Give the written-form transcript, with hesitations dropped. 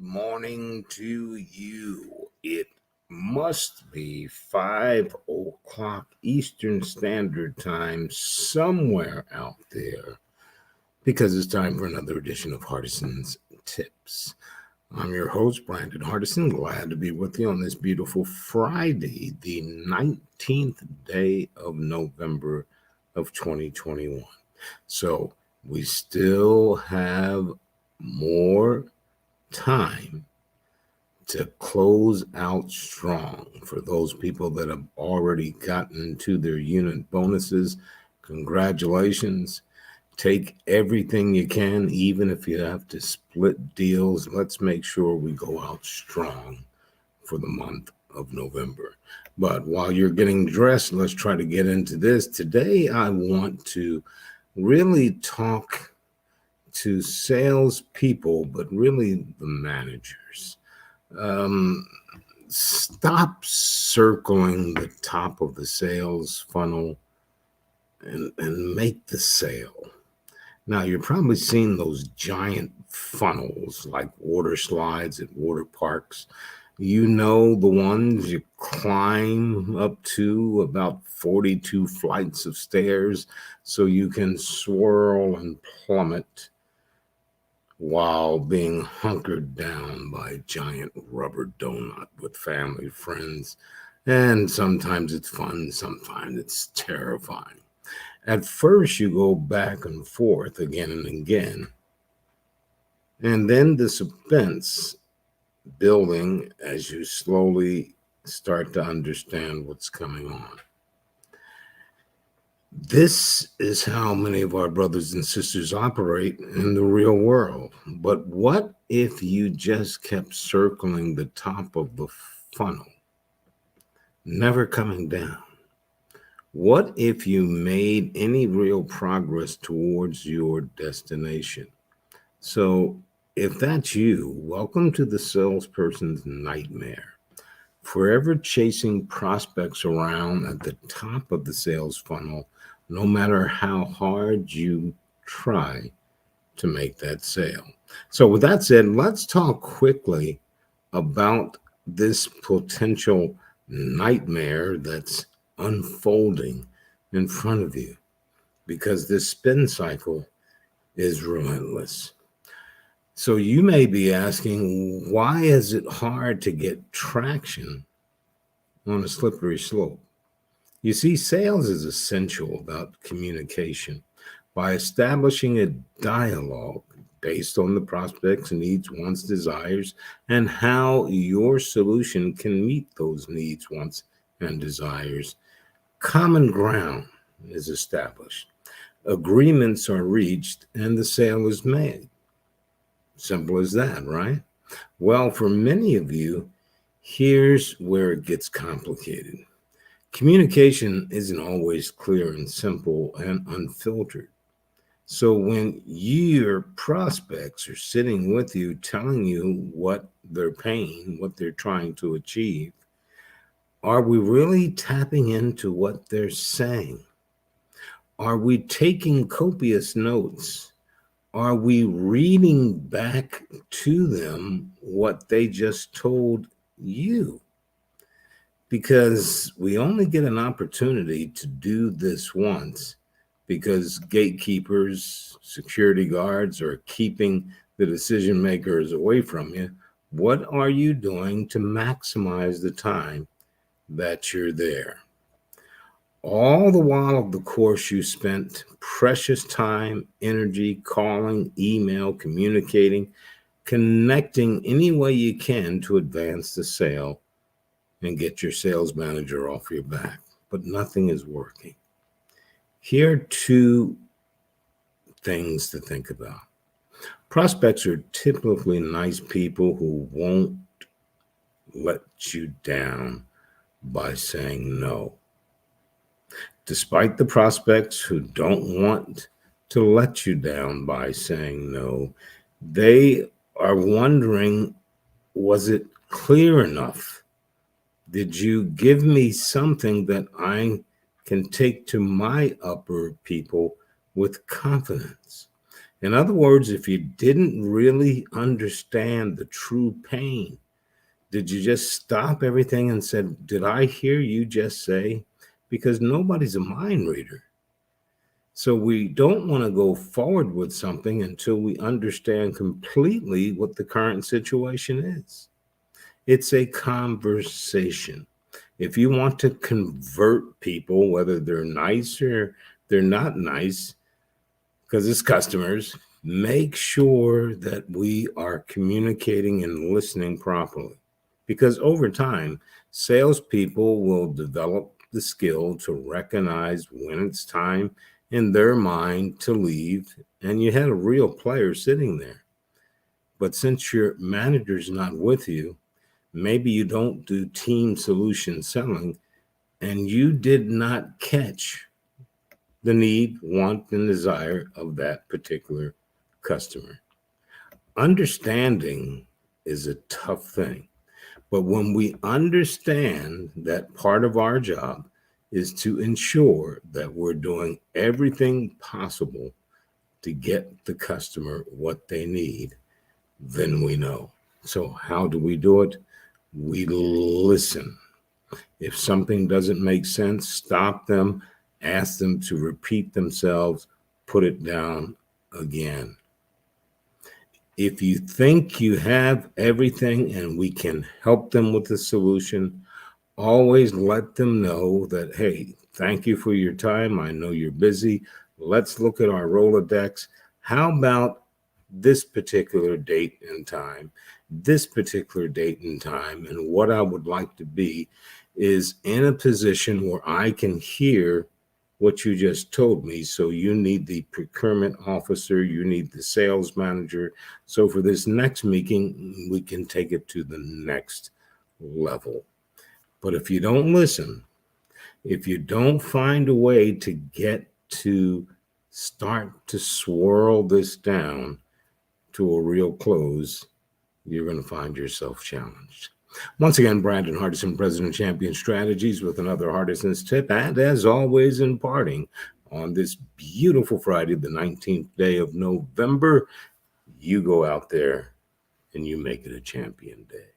morning to you. It must be 5 o'clock Eastern Standard Time somewhere out there because it's time for another edition of Hardison's Tips. I'm your host, Brandon Hardison. Glad to be with you on this beautiful Friday, the 19th day of November of 2021. So we still have more time to close out strong. For those people that have already gotten to their unit bonuses, congratulations. Take everything you can, even if you have to split deals. Let's make sure we go out strong for the month of November. But while you're getting dressed, let's try to get into this. Today, I want to really talk to salespeople, but really the managers. Stop circling the top of the sales funnel and make the sale. Now, you've probably seen those giant funnels like water slides at water parks. You know, the ones you climb up to about 42 flights of stairs so you can swirl and plummet while being hunkered down by a giant rubber donut with family, friends. And sometimes it's fun, sometimes it's terrifying. At first, you go back and forth again and again. And then the suspense building as you slowly start to understand what's coming on. This is how many of our brothers and sisters operate in the real world. But what if you just kept circling the top of the funnel, never coming down? What if you made any real progress towards your destination? So, if that's you, welcome to the salesperson's nightmare. Forever chasing prospects around at the top of the sales funnel, no matter how hard you try to make that sale. So, with that said, let's talk quickly about this potential nightmare that's unfolding in front of you, because this spin cycle is relentless. So you may be asking, why is it hard to get traction on a slippery slope? You see, sales is essential about communication. By establishing a dialogue based on the prospect's needs, wants, desires, and how your solution can meet those needs, wants, and desires, common ground is established. Agreements are reached, and the sale is made. Simple as that, right? Well, for many of you, here's where it gets complicated. Communication isn't always clear and simple and unfiltered. So when your prospects are sitting with you, telling you what they're paying, what they're trying to achieve, are we really tapping into what they're saying? Are we taking copious notes? Are we reading back to them what they just told you? Because we only get an opportunity to do this once, because gatekeepers, security guards are keeping the decision makers away from you. What are you doing to maximize the time that you're there? All the while of the course, you spent precious time, energy, calling, email, communicating, connecting any way you can to advance the sale and get your sales manager off your back, but nothing is working. Here are two things to think about. Prospects are typically nice people who won't let you down by saying no. Despite the prospects who don't want to let you down by saying no, they are wondering, was it clear enough? Did you give me something that I can take to my upper people with confidence? In other words, if you didn't really understand the true pain, did you just stop everything and said, "Did I hear you just say?" Because nobody's a mind reader. So we don't want to go forward with something until we understand completely what the current situation is. It's a conversation. If you want to convert people, whether they're nice or they're not nice, because it's customers, make sure that we are communicating and listening properly. Because over time, salespeople will develop the skill to recognize when it's time in their mind to leave, and you had a real player sitting there. But since your manager's not with you, maybe you don't do team solution selling, and you did not catch the need, want, and desire of that particular customer. Understanding is a tough thing. But when we understand that part of our job is to ensure that we're doing everything possible to get the customer what they need, then we know. So, how do we do it? We listen. If something doesn't make sense, stop them, ask them to repeat themselves, put it down again. If you think you have everything and we can help them with the solution, always let them know that, hey, thank you for your time. I know you're busy. Let's look at our Rolodex. How about this particular date and time? This particular date and time, and what I would like to be is in a position where I can hear what you just told me. So you need the procurement officer, you need the sales manager. So for this next meeting, we can take it to the next level. But if you don't listen, if you don't find a way to get to start to swirl this down to a real close, you're going to find yourself challenged. Once again, Brandon Hardison, President of Champion Strategies, with another Hardison's tip. And as always, imparting on this beautiful Friday, the 19th day of November, you go out there and you make it a champion day.